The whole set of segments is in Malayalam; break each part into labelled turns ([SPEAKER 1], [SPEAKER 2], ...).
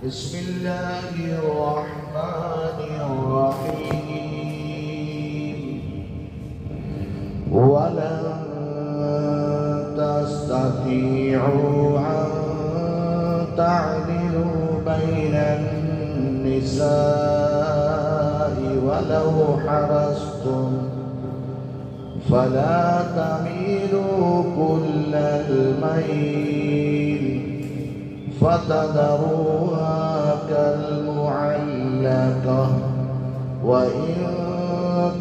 [SPEAKER 1] بسم الله الرحمن الرحيم ولن تستطيعوا أن تعدلوا بين النساء ولو حرصتم فلا تميلوا كل الميل فتذروها كالمعلقة وإن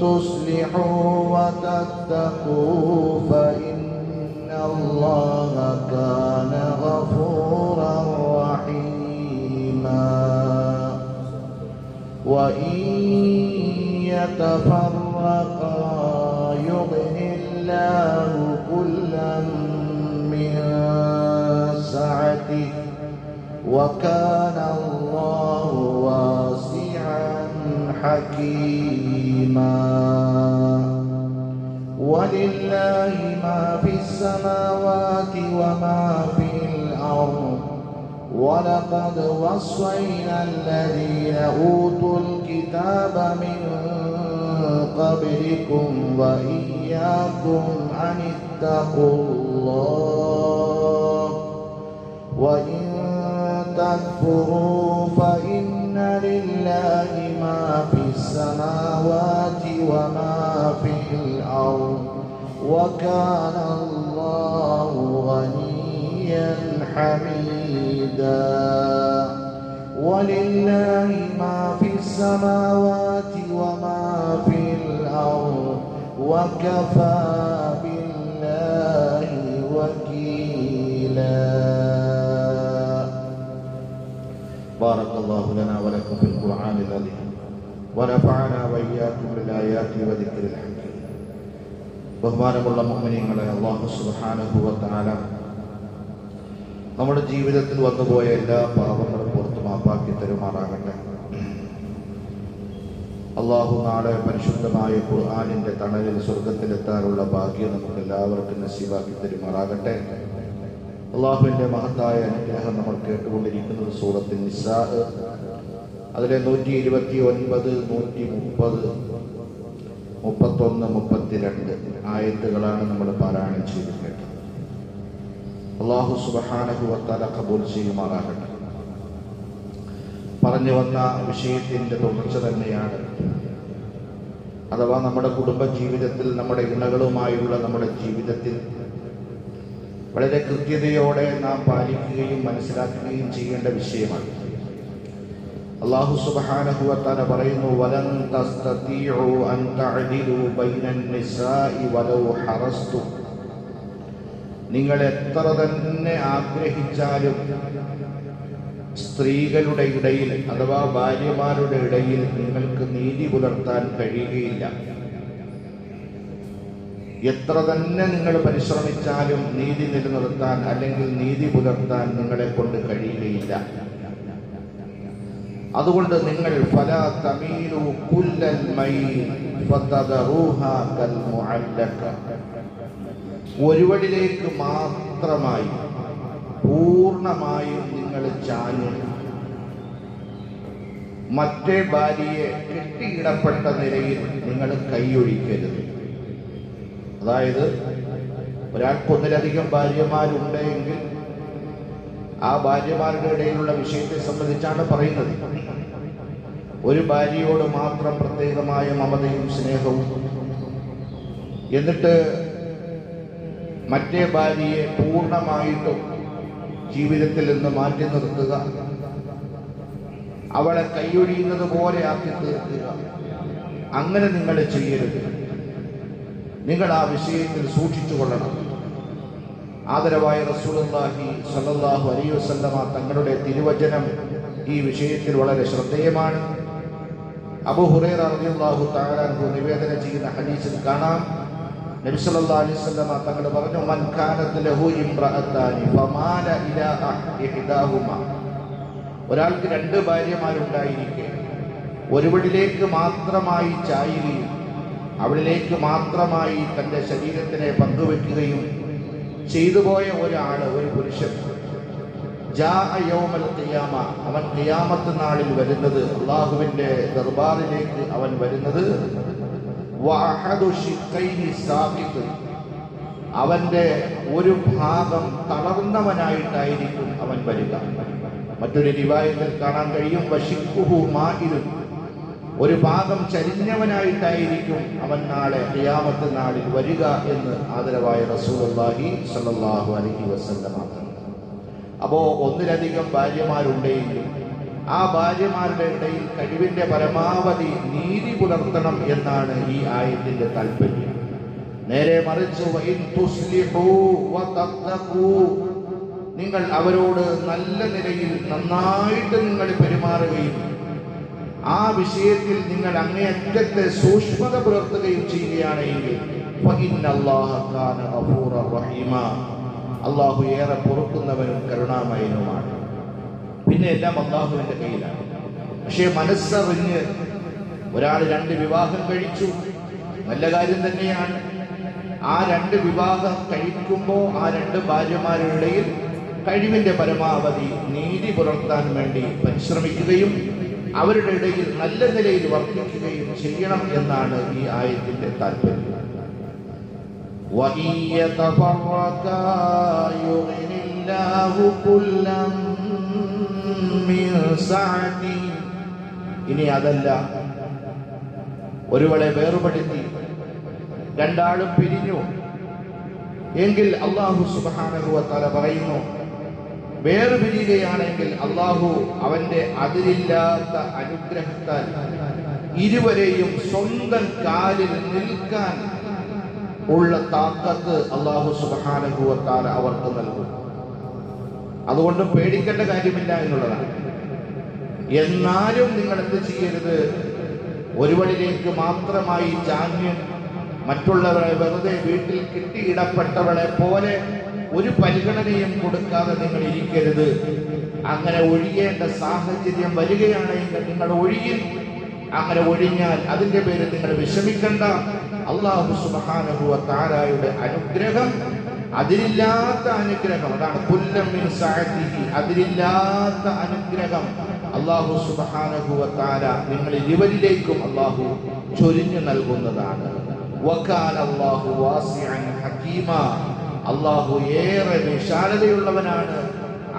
[SPEAKER 1] تصلحوا وتتقوا فإن الله كان غفورا رحيما وإن يتفرقا يغن الله كلا من سعته وكان الله واسعا حكيما ولله ما في السماوات وما في الأرض ولقد وصينا الذين أوتوا الكتاب من قبلكم وإياكم أن اتقوا الله وإن تكفروا فإن لله ما في السماوات وما في الأرض وكان الله غنيا حميدا ولله ما في السماوات وما في الأرض وكفى بالله وكيلا. بارك الله لنا ولكم في القرآن العظيم ونفعنا وإياكم بالآيات وذكر الحكيم. ബഹുമാനമുള്ള മുഅ്മിനീങ്ങളെ, അല്ലാഹു സുബ്ഹാനഹു വ തആല നമ്മുടെ ജീവിതത്തിൽ വന്നുപോയ എല്ലാ പാപങ്ങളും പുറത്തു മാപ്പാക്കി തരുമാറാകട്ടെ. അല്ലാഹു നാളെ പരിശുദ്ധമായ ഖുർആനിന്റെ തണലിൽ സ്വർഗത്തിലെത്താനുള്ള ഭാഗ്യം നമുക്ക് എല്ലാവർക്കും നസീബാക്കി തരുമാറാകട്ടെ. അള്ളാഹുവിൻ്റെ മഹത്തായ അനുഗ്രഹം നമ്മൾ കേട്ടുകൊണ്ടിരിക്കുന്നത് സൂറത്തുൽ നിസാ അതിലെ 129, 130, 31, 32 ആയത്തുകളാണ് നമ്മൾ പാരായണം ചെയ്ത് കേട്ടത്. അല്ലാഹു സുബ്ഹാനഹു വ തആല ഖബൂൽ ചെയ്യുമാറാകട്ടെ. പറഞ്ഞു വന്ന വിഷയത്തിൻ്റെ തുടർച്ച തന്നെയാണ്, അഥവാ നമ്മുടെ കുടുംബ ജീവിതത്തിൽ, നമ്മുടെ ഇണകളുമായുള്ള നമ്മുടെ ജീവിതത്തിൽ വളരെ കൃത്യതയോടെ നാം പാലിക്കുകയും മനസ്സിലാക്കുകയും ചെയ്യേണ്ട വിഷയമാണ്. അല്ലാഹു സുബ്ഹാനഹു വ തആല പറയുന്നു, വലൻ തസ്തതീഉ അൻ തഅദിലു ബൈനൻ നിസാഇ വലൗ ഹറസ്തും. നിങ്ങൾ എത്ര തന്നെ ആഗ്രഹിച്ചാലും സ്ത്രീകളുടെ ഇടയിൽ അഥവാ ഭാര്യമാരുടെ ഇടയിൽ നിങ്ങൾക്ക് നീതി പുലർത്താൻ കഴിയുകയില്ല. എത്ര തന്നെ നിങ്ങൾ പരിശ്രമിച്ചാലും നീതി നിലനിർത്താൻ അല്ലെങ്കിൽ നീതി പുലർത്താൻ നിങ്ങളെ കൊണ്ട് കഴിയുകയില്ല. അതുകൊണ്ട് നിങ്ങൾ ഫലാ തമീലു കുല്ലൽ മൈൽ ഫതദറൂഹാ കൽ മുഅല്ലഖ. ഒരുവടിലേക്ക് മാത്രമായി പൂർണ്ണമായും നിങ്ങൾ ചാഞ്ഞ് മറ്റേ ഭാര്യയെ കെട്ടിയിടപ്പെട്ട നിലയിൽ നിങ്ങൾ കൈയൊഴിക്കരുത്. അതായത് ഒരാൾക്കൊന്നിലധികം ഭാര്യമാരുണ്ടെങ്കിൽ ആ ഭാര്യമാരുടെ ഇടയിലുള്ള വിഷയത്തെ സംബന്ധിച്ചാണ് പറയുന്നത്. ഒരു ഭാര്യയോട് മാത്രം പ്രത്യേകമായ മമതയും സ്നേഹവും, എന്നിട്ട് മറ്റേ ഭാര്യയെ പൂർണ്ണമായിട്ടും ജീവിതത്തിൽ നിന്ന് മാറ്റി നിർത്തുക, അവളെ കൈയൊഴിയുന്നത് പോലെ ആക്കി തീർക്കുക. അങ്ങനെ നിങ്ങൾ ചെയ്യരുത്. നിങ്ങൾ ആ വിഷയത്തിൽ സൂക്ഷിച്ചു കൊള്ളണം. ആദരവായ റസൂലുള്ളാഹി സ്വല്ലല്ലാഹു അലൈഹി വസല്ലമ തങ്ങളുടെ തിരുവചനം ഈ വിഷയത്തിൽ വളരെ ശ്രദ്ധേയമാണ്. അബൂ ഹുറൈറ റളിയല്ലാഹു തആല അൻഹു നിവേദനം ചെയ്യുന്ന ഹദീസിൽ കാണാം, നബി സല്ലല്ലാഹു അലൈഹി വസല്ലമ തങ്ങൾ പറഞ്ഞു, മൻ കാനത് ലഹു ഇംറഅതാനി ഫമാല ഇലാ ഇഹ്ദാഹുമാ. ഒരാൾക്ക് രണ്ട് ഭാര്യമാരുണ്ടായിരിക്കെ ഒരുവളിലേക്ക് മാത്രമായി ചായുകയും അവളിലേക്ക് മാത്രമായി തൻ്റെ ശരീരത്തിനെ പങ്കുവെക്കുകയും ചെയ്തുപോയ ഒരാൾ, ഒരു പുരുഷൻ, ജാഅ യൗമൽ ഖിയാമ, അവൻ ഖിയാമത്ത് നാളിൽ വരുന്നത്, അല്ലാഹുവിന്റെ ദർബാറിലേക്ക് അവൻ വരുന്നത്, വഅഹദു ശിഖൈനി സാഖിത്ത്, അവന്റെ ഒരു ഭാഗം തളർന്നവനായിട്ടായിരിക്കും അവൻ വരിക. മറ്റൊരു റിവായത്തിൽ കാണാൻ കഴിയും വശിഖുഹു മാഇലുൻ, ഒരു ഭാഗം ചരിഞ്ഞവനായിട്ടായിരിക്കും അവൻ നാളെ ഖിയാമത്ത് നാളിൽ വരിക എന്ന് ആദരവായ റസൂലുള്ളാഹി സ്വല്ലല്ലാഹു അലൈഹി വസല്ലം. അപ്പോ ഒന്നിലധികം ഭാര്യമാരുണ്ടെങ്കിൽ ആ ഭാര്യമാരുടെ ഇടയിൽ കഴിവിന്റെ പരമാവധി നീതി പുലർത്തണം എന്നാണ് ഈ ആയത്തിന്റെ താല്പര്യം. നേരെ മറിച്ച് വഇൻ തുസ്ലിഹു വതഖൂ, നിങ്ങൾ അവരോട് നല്ല നിലയിൽ നന്നായിട്ട് നിങ്ങൾ പെരുമാറുകയും ആ വിഷയത്തിൽ നിങ്ങൾ അങ്ങേയറ്റത്തെ സൂക്ഷ്മത പുലർത്തുകയും ചെയ്യുകയാണെങ്കിൽ ഫഇന്നല്ലാഹ കാന ഗഫൂറർ റഹീമ, അല്ലാഹു ഏറെ പൊറുക്കുന്നവനും കരുണാമയനുമാണ്. പിന്നെ എല്ലാം അല്ലാഹുവിന്റെ കയ്യിലാണ്. പക്ഷേ മനസ്സറിഞ്ഞ് ഒരാൾ 2 വിവാഹം കഴിച്ചു, നല്ല കാര്യം തന്നെയാണ്. ആ 2 വിവാഹം കഴിക്കുമ്പോൾ ആ 2 ഭാര്യമാരുടെ ഇടയിൽ കഴിവിന്റെ പരമാവധി നീതി പുലർത്താൻ വേണ്ടി പരിശ്രമിക്കുകയും അവരുടെ ഇടയിൽ നല്ല നിലയിൽ വർദ്ധിക്കുകയും ചെയ്യണം എന്നാണ് ഈ ആയത്തിന്റെ താല്പര്യം. ഇനി അതല്ല, ഒരുവളെ വേർപെടുത്തി 2 ആളും പിരിഞ്ഞു എങ്കിൽ അല്ലാഹു സുബ്ഹാനഹു വ തആല പറയുന്നു, വേർപിരിയുകയാണെങ്കിൽ അല്ലാഹു അവന്റെ അതിരില്ലാത്ത അനുഗ്രഹത്താൽ ഇരുവരെയും സ്വന്തം കാലിൽ നിൽക്കാൻ ഉള്ള താക്കത്ത് അല്ലാഹു സുബ്ഹാനഹു വ തആല അവർക്ക് നൽകും. അതുകൊണ്ട് പേടിക്കേണ്ട കാര്യമില്ല എന്നുള്ളതാണ്. എന്നാലും നിങ്ങൾ എന്ത് ചെയ്യരുത്, ഒരുവളിലേക്ക് മാത്രമായി ചാഞ്ഞ് മറ്റുള്ളവരെ വെറുതെ വീട്ടിൽ കിട്ടിയിടപ്പെട്ടവളെ പോലെ ഒരു പരിഗണനയും കൊടുക്കാതെ നിങ്ങൾ ഇരിക്കരുത്. അങ്ങനെ ഒഴിയേണ്ട സാഹചര്യം വരികയാണെങ്കിൽ നിങ്ങൾ ഒഴിയിൽ. അങ്ങനെ ഒഴിഞ്ഞാൽ അതിന്റെ പേരിൽ നിങ്ങൾ വിഷമിക്കണ്ട. അല്ലാഹു സുബ്ഹാനഹു വ തആലയുടെ അനുഗ്രഹം അതിരില്ലാത്ത അനുഗ്രഹം, അതാണ് കുല്ലം മിൻ സഅതിഹി, അതിരില്ലാത്ത അനുഗ്രഹം അല്ലാഹു സുബ്ഹാനഹു വ തആല നിങ്ങൾ ഇരുവരിലേക്കും അല്ലാഹു ചൊരിഞ്ഞു നൽകുന്നതാണ്. വകാന അല്ലാഹു വാസിഅൻ ഹകീമ, അല്ലാഹു ഏറെ വിശാലതയുള്ളവനാണ്,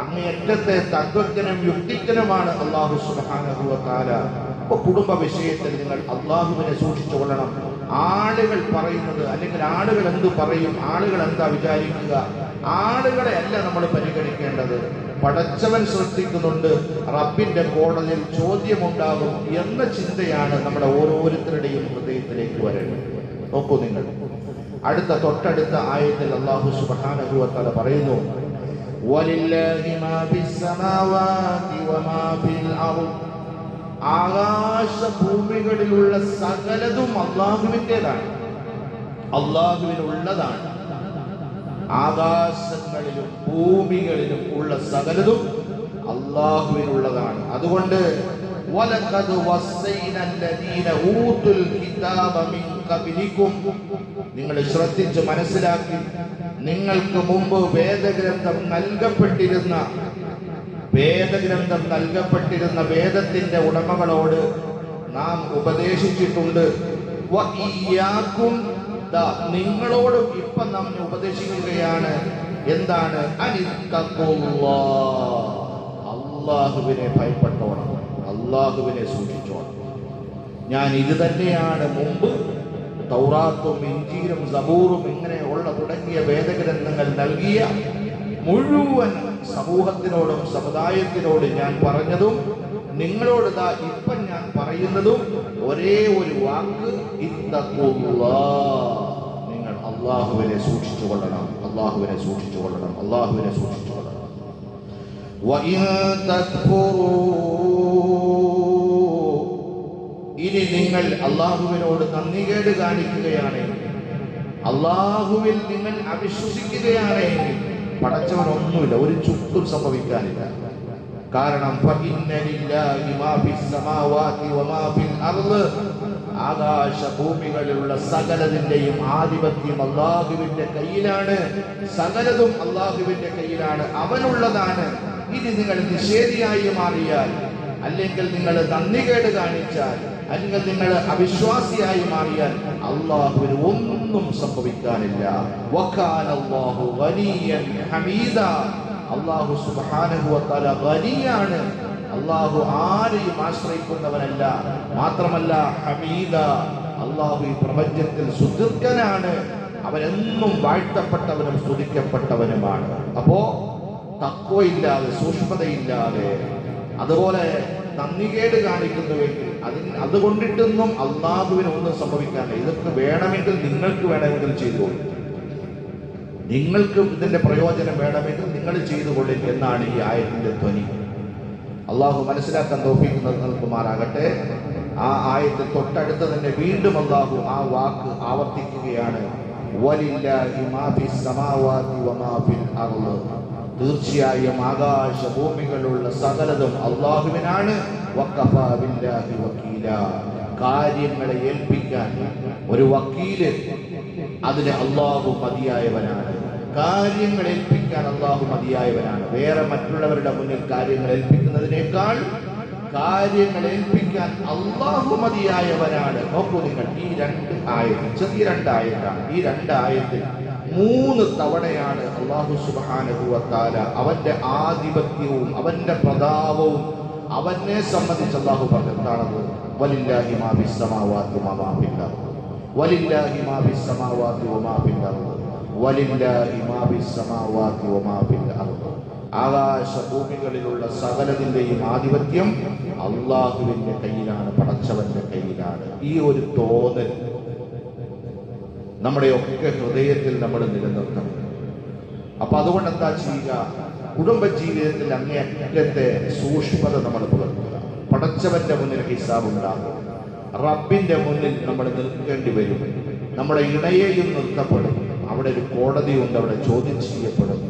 [SPEAKER 1] അങ്ങേയറ്റത്തെ തത്വജ്ഞനും യുക്തിജ്ഞനുമാണ് അല്ലാഹു സുബ്ഹാനഹു വ തആല. അപ്പോൾ കുടുംബ വിഷയത്തിൽ നിങ്ങൾ അല്ലാഹുവിനെ സൂക്ഷിച്ചു കൊള്ളണം. ആളുകൾ പറയുന്നത്, അല്ലെങ്കിൽ ആളുകൾ എന്ത് പറയും, ആളുകൾ എന്താ വിചാരിക്കുക, ആളുകളെ അല്ല നമ്മൾ പരിഗണിക്കേണ്ടത്. പടച്ചവൻ ശ്രദ്ധിക്കുന്നുണ്ട്, റബ്ബിന്റെ കോടതിയിൽ ചോദ്യമുണ്ടാകും എന്ന ചിന്തയാണ് നമ്മുടെ ഓരോരുത്തരുടെയും ഹൃദയത്തിലേക്ക് വരേണ്ടത്. നോക്കൂ നിങ്ങൾ, തൊട്ടടുത്ത ആയത്തിൽ അല്ലാഹു സുബ്ഹാനഹു വ തആല പറയുന്നു, വലില്ലാഹി മാ ഫിസ് സമാവാതി വമാ ഫിൽ അർദ്, ആകാശ ഭൂമികളിലുള്ള സകലതും അല്ലാഹുവിൻ്റെതാണ്, അല്ലാഹുവിനുള്ളതാണ്. ആകാശങ്ങളിലും ഭൂമികളിലും ഉള്ള സകലതും അല്ലാഹുവിനുള്ളതാണ്. അതുകൊണ്ട് വലഖദ് വസ്സൈനല്ലദീന ഊതുൽ കിതാബ മിൻ ഖബ്ലികും, നിങ്ങൾ ശ്രദ്ധിച്ച് മനസ്സിലാക്കി, നിങ്ങൾക്ക് മുമ്പ് വേദഗ്രന്ഥം നൽകപ്പെട്ടിരുന്ന വേദത്തിന്റെ ഉടമകളോട് നാം ഉപദേശിച്ചിട്ടുണ്ട്. വഇയ്യാകും, നിങ്ങളോടും ഇപ്പം നാം ഉപദേശിക്കുകയാണ്. എന്താണ്? അനിത്തഖുല്ലാഹ്, അല്ലാഹുവിനെ ഭയപ്പെട്ടോണം, അല്ലാഹുവിനെ സൂക്ഷിച്ചോണം. ഞാൻ ഇത് തന്നെയാണ് മുമ്പ് തൗറാത്തും ഇഞ്ചീലും സബൂറും ഇങ്ങനെയുള്ള തുടങ്ങിയ വേദഗ്രന്ഥങ്ങൾ നൽകിയ മുഴുവൻ സമൂഹത്തിനോടും സമുദായത്തിനോട് ഞാൻ പറഞ്ഞതും നിങ്ങളോട് ഇപ്പം ഞാൻ പറയുന്നതും ഒരേ ഒരു വാക്ക്, ഇത്തഖുല്ലാഹ്, നിങ്ങൾ അല്ലാഹുവിനെ സൂക്ഷിച്ചു കൊള്ളണം, അല്ലാഹുവിനെ സൂക്ഷിച്ചു കൊള്ളണം, അല്ലാഹുവിനെ സൂക്ഷിച്ചു കൊള്ളണം. വഇൻ തക്ഫുറൂ, ഇനി നിങ്ങൾ അല്ലാഹുവിനോട് നന്ദികേട് കാണിക്കുകയാണെങ്കിൽ, അല്ലാഹുവിൽ നിങ്ങൾ അവിശ്വസിക്കുകയാണെങ്കിൽ, പടച്ചവനൊന്നുമില്ല, ഒരു ചുക്കും സംഭവിക്കാനില്ല. കാരണം ആകാശ ഭൂമികളിലുള്ള സകലതിന്റെയും ആധിപത്യം അല്ലാഹുവിന്റെ കയ്യിലാണ്, സകലതും അല്ലാഹുവിന്റെ കയ്യിലാണ്, അവനുള്ളതാണ്. ഇനി നിങ്ങൾ നിഷേധിയായി മാറിയാൽ, അല്ലെങ്കിൽ നിങ്ങൾ നന്ദികേട് കാണിച്ചാൽ, അല്ലെങ്കിൽ നിങ്ങൾ അവിശ്വാസിയായി മാറിയാൽ അള്ളാഹുവിന് ഒന്നും സംഭവിക്കാനില്ല. വകാനല്ലാഹു ഗനിയ്യൻ ഹമീദ. അള്ളാഹു സുബ്ഹാനഹു വ തആല ഗനിയാണ്. അള്ളാഹു ആരെയും ആശ്രയിക്കുന്നവനല്ല. മാത്രമല്ല ഹമീദ, അള്ളാഹു ഈ പ്രപഞ്ചത്തിൽ സുദീർഘനാണ്. അവനെന്നും വാഴ്ത്തപ്പെട്ടവനും സ്തുതിക്കപ്പെട്ടവനുമാണ്. അപ്പോ തഖ്വയില്ലാതെ, സൂക്ഷ്മതയില്ലാതെ, അതുപോലെ നന്ദികേട് കാണിക്കുന്നുവെങ്കിൽ അതുകൊണ്ടിട്ടൊന്നും അള്ളാഹുവിന് ഒന്നും സംഭവിക്കാനില്ല. ഇതൊക്കെ വേണമെങ്കിൽ നിങ്ങൾക്ക് വേണമെങ്കിൽ ചെയ്തോളൂ, നിങ്ങൾക്ക് ഇതിന്റെ പ്രയോജനം വേണമെങ്കിൽ നിങ്ങൾ ചെയ്തുകൊള്ളില്ല എന്നാണ് ഈ ആയത്തിന്റെ ധ്വനി. അള്ളാഹു മനസ്സിലാക്കാൻ തൗഫീഖ് നൽകുമാറാകട്ടെ. ആ ആയത്തിൽ തൊട്ടടുത്ത് തന്നെ വീണ്ടും അള്ളാഹു ആ വാക്ക് ആവർത്തിക്കുകയാണ്. വലില്ലാഹി മാ ഫിസ് സമാവാതി വമാ ഫിൽ അർള്. തീർച്ചയായും ആകാശഭൂമികളുള്ള സകലതും അള്ളാഹുവിനാണ്. വഖഫാ ബില്ലാഹി വക്കീല. കാര്യങ്ങളെ ഏൽപ്പിക്കാൻ ഒരു വക്കീല്, അതിന് അള്ളാഹു മതിയായവനാണ്. കാര്യങ്ങൾ ഏൽപ്പിക്കാൻ അള്ളാഹു മതിയായവനാണ്. വേറെ മറ്റുള്ളവരുടെ മുന്നിൽ കാര്യങ്ങൾ ഏൽപ്പിക്കുന്നതിനേക്കാൾ കാര്യങ്ങൾ ഏൽപ്പിക്കാൻ അള്ളാഹു മതിയായവനാണ്. നോക്കൂ നിങ്ങൾ, ഈ രണ്ട് ആയത്തിൽ, ചെറിയ രണ്ടായത്താണ്, ഈ രണ്ടായത്തിൽ 3 തവണയാണ് അല്ലാഹു സുബ്ഹാനഹു വ തആല അവന്റെ ആധിപത്യവും അവന്റെ പ്രതാപവും അവനെ സംബന്ധിച്ച് അല്ലാഹു പറഞ്ഞത്. വലില്ലാഹി മാ ഫിസ് സമാവാതി വമാ ഫിൽ അർദ്, വലില്ലാഹി മാ ഫിസ് സമാവാതി വമാ ഫിൽ അർദ്, വലില്ലാഹി മാ ഫിസ് സമാവാതി വമാ ഫിൽ അർദ്. ആകാശഭൂമികളിലുള്ള സകലതിന്റെയും ആധിപത്യം അള്ളാഹുവിന്റെ കയ്യിലാണ്, പടച്ചവന്റെ കയ്യിലാണ്. ഈ ഒരു തോന്നൽ നമ്മുടെയൊക്കെ ഹൃദയത്തിൽ നമ്മൾ നിലനിർത്തണം. അപ്പൊ അതുകൊണ്ട് എന്താ ചെയ്യുക? കുടുംബജീവിതത്തിൽ അങ്ങേയറ്റത്തെ സൂക്ഷ്മത നമ്മൾ പുലർത്തുക. പടച്ചവന്റെ മുന്നിൽ ഹിസാബ് ഉണ്ടാകും. റബ്ബിന്റെ മുന്നിൽ നമ്മൾ നിൽക്കേണ്ടി വരും. നമ്മുടെ ഇണയെയും നിർത്തപ്പെടും. അവിടെ ഒരു കോടതിയുണ്ട്, അവിടെ ചോദ്യം ചെയ്യപ്പെടും.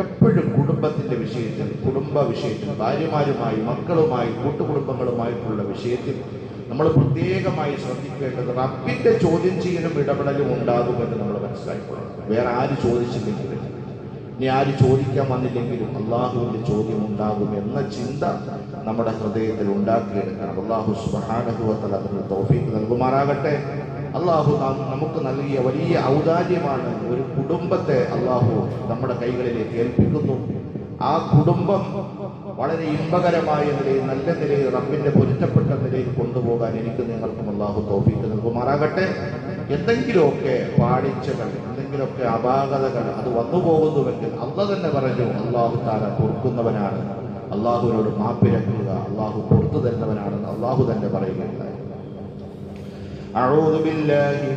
[SPEAKER 1] എപ്പോഴും കുടുംബത്തിന്റെ വിഷയത്തിൽ, കുടുംബ വിഷയത്തിൽ, ഭാര്യമാരുമായി, മക്കളുമായി, കൂട്ടുകുടുംബങ്ങളുമായിട്ടുള്ള വിഷയത്തിൽ നമ്മൾ പ്രത്യേകമായി ശ്രദ്ധിക്കേണ്ടത് റബ്ബിന്റെ ചോദ്യം ചെയ്യലും ഇടപെടലും ഉണ്ടാകുമെന്ന് നമ്മൾ മനസ്സിലാക്കണം. വേറെ ആര് ചോദിച്ചില്ലെങ്കിലും, ഇനി ആര് ചോദിക്കാൻ വന്നില്ലെങ്കിലും അള്ളാഹുവിന്റെ ചോദ്യം ഉണ്ടാകും എന്ന ചിന്ത നമ്മുടെ ഹൃദയത്തിൽ ഉണ്ടാക്കിയെടുക്കണം. അള്ളാഹു സുബ്ഹാനഹു വ തആല അതിന് തൗഫീഖ് നൽകുമാറാകട്ടെ. അള്ളാഹു നമുക്ക് നൽകിയ വലിയ ഔദാര്യമാണ്. ഒരു കുടുംബത്തെ അള്ളാഹു നമ്മുടെ കൈകളിലേക്ക് ഏൽപ്പിക്കുന്നു. ആ കുടുംബം വളരെ ഇമ്പകരമായ നിലയിൽ, നല്ല നിലയിൽ, റബ്ബിന്റെ പൊരുത്തപ്പെട്ട നിലയിൽ കൊണ്ടുപോകാൻ എനിക്ക് നിങ്ങൾക്കും അള്ളാഹു തൗഫീഖ് നൽകുമാറാകട്ടെ. എന്തെങ്കിലുമൊക്കെ പാടിച്ചകൾ, എന്തെങ്കിലുമൊക്കെ അപാകതകൾ അത് വന്നു പോകുന്നുവെങ്കിൽ അള്ളാഹ് തന്നെ പറഞ്ഞു, അള്ളാഹു തആല പൊറുക്കുന്നവനാണ്, അള്ളാഹുവിനോട് മാപ്പിരക്കുക, അള്ളാഹു പൊറുത്തു തരുന്നവനാണെന്ന് അള്ളാഹു തന്നെ പറയുകയുണ്ടായി. അഊദു ബില്ലാഹി